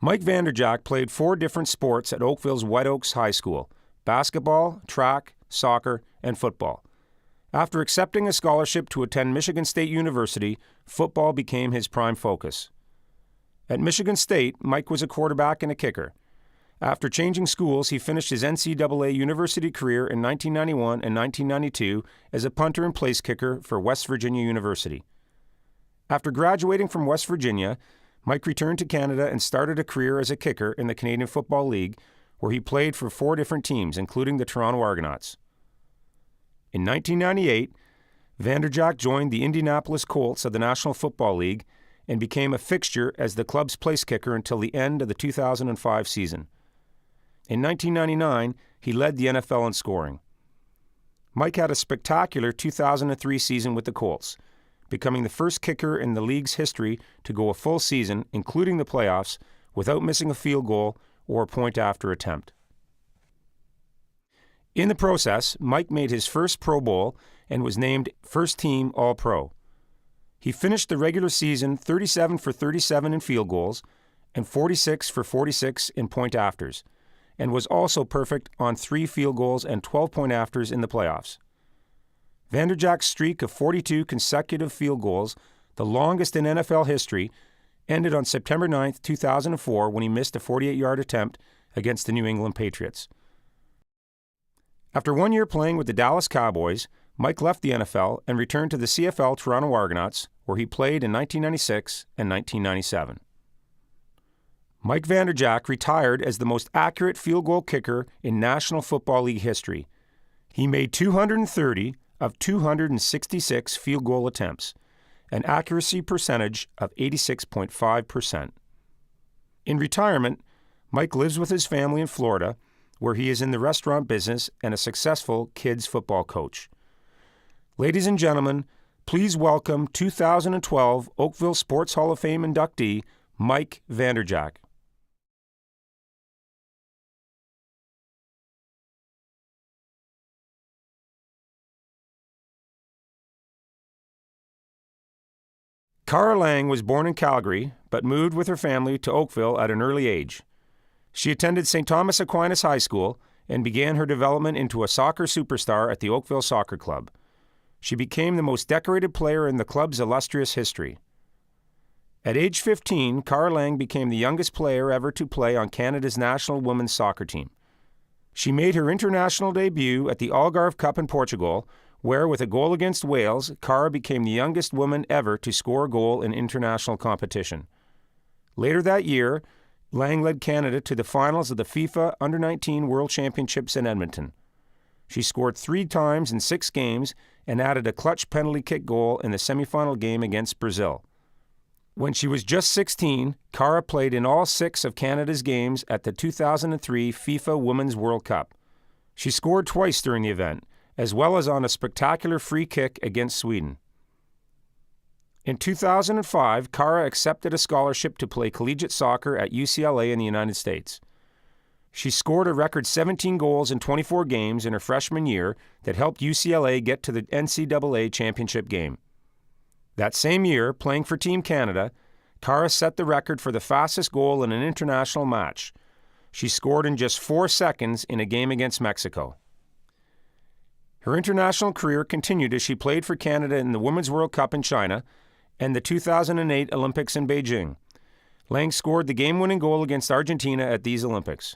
Mike Vanderjagt played 4 different sports at Oakville's White Oaks High School: basketball, track, soccer, and football. After accepting a scholarship to attend Michigan State University, football became his prime focus. At Michigan State, Mike was a quarterback and a kicker. After changing schools, he finished his NCAA university career in 1991 and 1992 as a punter and place kicker for West Virginia University. After graduating from West Virginia, Mike returned to Canada and started a career as a kicker in the Canadian Football League, where he played for 4 different teams, including the Toronto Argonauts. In 1998, Vanderjagt joined the Indianapolis Colts of the National Football League and became a fixture as the club's place kicker until the end of the 2005 season. In 1999, he led the NFL in scoring. Mike had a spectacular 2003 season with the Colts, becoming the first kicker in the league's history to go a full season, including the playoffs, without missing a field goal or a point-after attempt. In the process, Mike made his first Pro Bowl and was named first-team All-Pro. He finished the regular season 37 for 37 in field goals and 46 for 46 in point-afters, and was also perfect on 3 field goals and 12 point-afters in the playoffs. Vanderjagt's streak of 42 consecutive field goals, the longest in NFL history, ended on September 9, 2004, when he missed a 48-yard attempt against the New England Patriots. After 1 year playing with the Dallas Cowboys, Mike left the NFL and returned to the CFL Toronto Argonauts, where he played in 1996 and 1997. Mike Vanderjagt retired as the most accurate field goal kicker in National Football League history. He made 230 of 266 field goal attempts, an accuracy percentage of 86.5%. In retirement, Mike lives with his family in Florida, where he is in the restaurant business and a successful kids football coach. Ladies and gentlemen, please welcome 2012 Oakville Sports Hall of Fame inductee, Mike Vanderjagt. Cara Lang was born in Calgary, but moved with her family to Oakville at an early age. She attended St. Thomas Aquinas High School and began her development into a soccer superstar at the Oakville Soccer Club. She became the most decorated player in the club's illustrious history. At age 15, Cara Lang became the youngest player ever to play on Canada's national women's soccer team. She made her international debut at the Algarve Cup in Portugal, where, with a goal against Wales, Cara became the youngest woman ever to score a goal in international competition. Later that year, Lang led Canada to the finals of the FIFA Under-19 World Championships in Edmonton. She scored 3 times in 6 games and added a clutch penalty kick goal in the semifinal game against Brazil. When she was just 16, Cara played in all 6 of Canada's games at the 2003 FIFA Women's World Cup. She scored twice during the event, as well as on a spectacular free kick against Sweden. In 2005, Cara accepted a scholarship to play collegiate soccer at UCLA in the United States. She scored a record 17 goals in 24 games in her freshman year that helped UCLA get to the NCAA championship game. That same year, playing for Team Canada, Cara set the record for the fastest goal in an international match. She scored in just 4 seconds in a game against Mexico. Her international career continued as she played for Canada in the Women's World Cup in China and the 2008 Olympics in Beijing. Lang scored the game-winning goal against Argentina at these Olympics.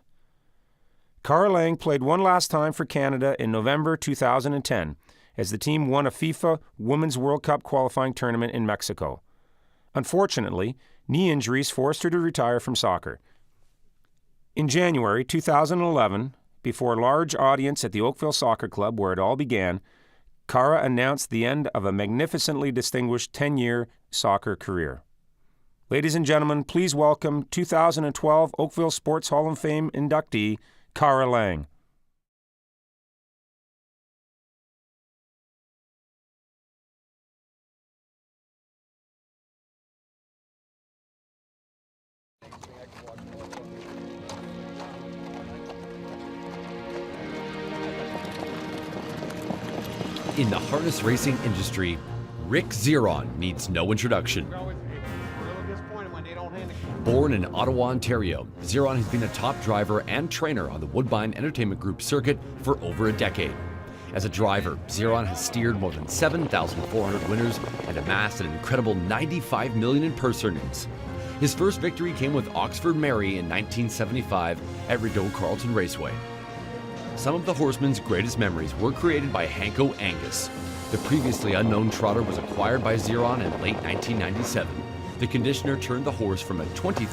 Cara Lang played one last time for Canada in November 2010 as the team won a FIFA Women's World Cup qualifying tournament in Mexico. Unfortunately, knee injuries forced her to retire from soccer. In January 2011, before a large audience at the Oakville Soccer Club, where it all began, Cara announced the end of a magnificently distinguished 10-year soccer career. Ladies and gentlemen, please welcome 2012 Oakville Sports Hall of Fame inductee, Cara Lang. In the harness racing industry, Rick Zeron needs no introduction. We're always disappointed when they don't hand it. Born in Ottawa, Ontario, Zeron has been a top driver and trainer on the Woodbine Entertainment Group circuit for over a decade. As a driver, Zeron has steered more than 7,400 winners and amassed an incredible $95 million in purse earnings. His first victory came with Oxford Mary in 1975 at Rideau Carleton Raceway. Some of the horseman's greatest memories were created by Hanko Angus. The previously unknown trotter was acquired by Zeron in late 1997. The conditioner turned the horse from a $20,000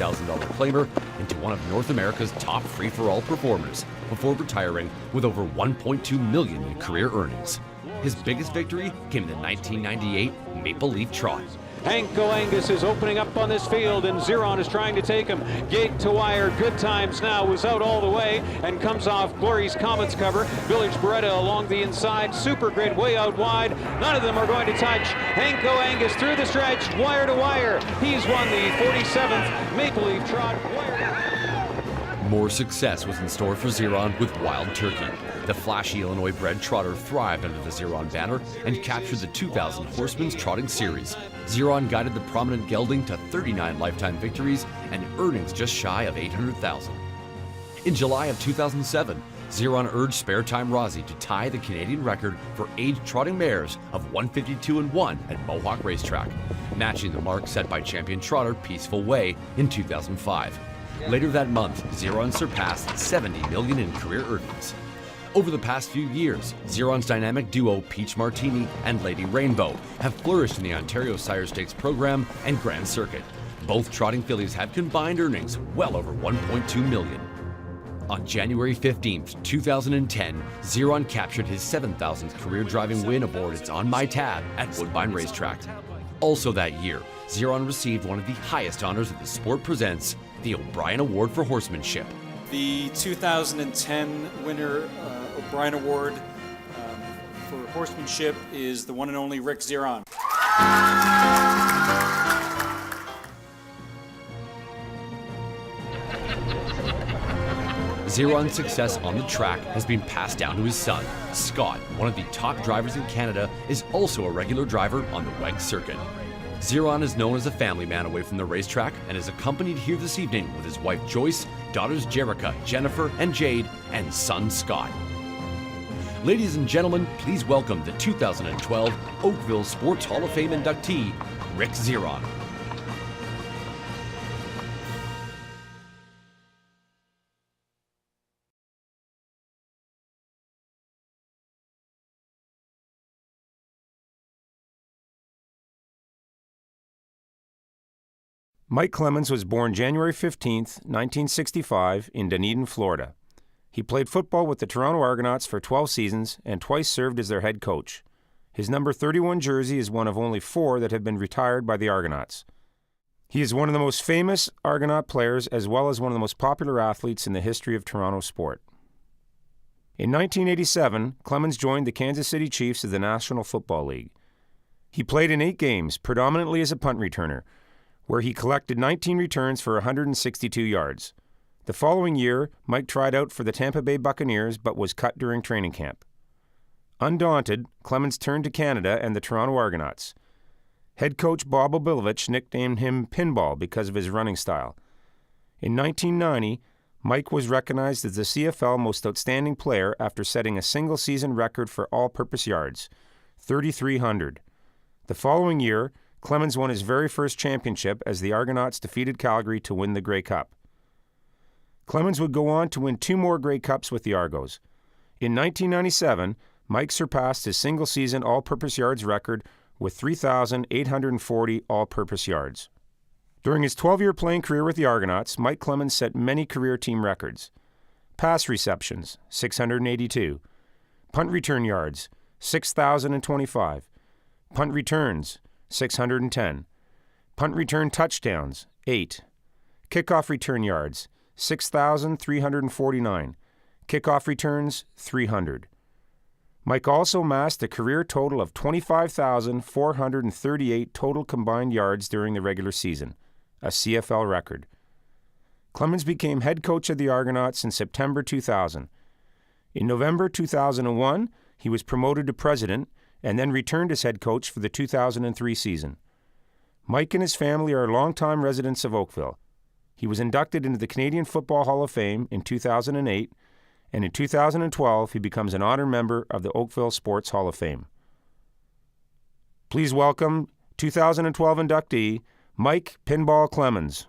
claimer into one of North America's top free-for-all performers before retiring with over $1.2 million in career earnings. His biggest victory came in the 1998 Maple Leaf Trot. Hanko Angus is opening up on this field, and Zeron is trying to take him. Gate to wire, Good Times now was out all the way and comes off Glory's Comet's cover. Village Beretta along the inside, Super Grid way out wide. None of them are going to touch. Hanko Angus through the stretch, wire to wire. He's won the 47th Maple Leaf Trot. More success was in store for Zeron with Wild Turkey. The flashy Illinois-bred trotter thrived under the Zeron banner and captured the 2000 Horsemen's Trotting Series. Zeron guided the prominent gelding to 39 lifetime victories and earnings just shy of $800,000. In July of 2007, Zeron urged Spare Time Rozzy to tie the Canadian record for aged trotting mares of 152-1 at Mohawk Racetrack, matching the mark set by champion trotter Peaceful Way in 2005. Later that month, Zeron surpassed $70 million in career earnings. Over the past few years, Zeron's dynamic duo Peach Martini and Lady Rainbow have flourished in the Ontario Sire Stakes program and Grand Circuit. Both trotting fillies have combined earnings well over $1.2 million. On January 15, 2010, Zeron captured his 7,000th career driving win aboard its On My Tab at Woodbine Racetrack. Also that year, Zeron received one of the highest honors that the sport presents, the O'Brien Award for Horsemanship. The 2010 winner O'Brien Award for horsemanship is the one and only Rick Zeron. Zeron's success on the track has been passed down to his son. Scott, one of the top drivers in Canada, is also a regular driver on the WEG circuit. Zeron is known as a family man away from the racetrack and is accompanied here this evening with his wife Joyce, daughters Jerica, Jennifer, and Jade, and son Scott. Ladies and gentlemen, please welcome the 2012 Oakville Sports Hall of Fame inductee, Rick Zeron. Mike Clemons was born January 15, 1965, in Dunedin, Florida. He played football with the Toronto Argonauts for 12 seasons and twice served as their head coach. His number 31 jersey is one of only 4 that have been retired by the Argonauts. He is one of the most famous Argonaut players as well as one of the most popular athletes in the history of Toronto sport. In 1987, Clemons joined the Kansas City Chiefs of the National Football League. He played in 8 games, predominantly as a punt returner, where he collected 19 returns for 162 yards. The following year, Mike tried out for the Tampa Bay Buccaneers but was cut during training camp. Undaunted, Clemons turned to Canada and the Toronto Argonauts. Head coach Bob Obilovich nicknamed him Pinball because of his running style. In 1990, Mike was recognized as the CFL Most Outstanding Player after setting a single-season record for all-purpose yards, 3,300. The following year, Clemons won his very first championship as the Argonauts defeated Calgary to win the Grey Cup. Clemons would go on to win 2 more Grey Cups with the Argos. In 1997, Mike surpassed his single-season all-purpose yards record with 3,840 all-purpose yards. During his 12-year playing career with the Argonauts, Mike Clemons set many career team records. Pass receptions, 682. Punt return yards, 6,025. Punt returns, 610. Punt return touchdowns, 8. Kickoff return yards, 6,349. Kickoff returns, 300. Mike also amassed a career total of 25,438 total combined yards during the regular season, a CFL record. Clemons became head coach of the Argonauts in September 2000. In November 2001, he was promoted to president and then returned as head coach for the 2003 season. Mike and his family are longtime residents of Oakville. He was inducted into the Canadian Football Hall of Fame in 2008, and in 2012 he becomes an honor member of the Oakville Sports Hall of Fame. Please welcome 2012 inductee Mike Pinball Clemons.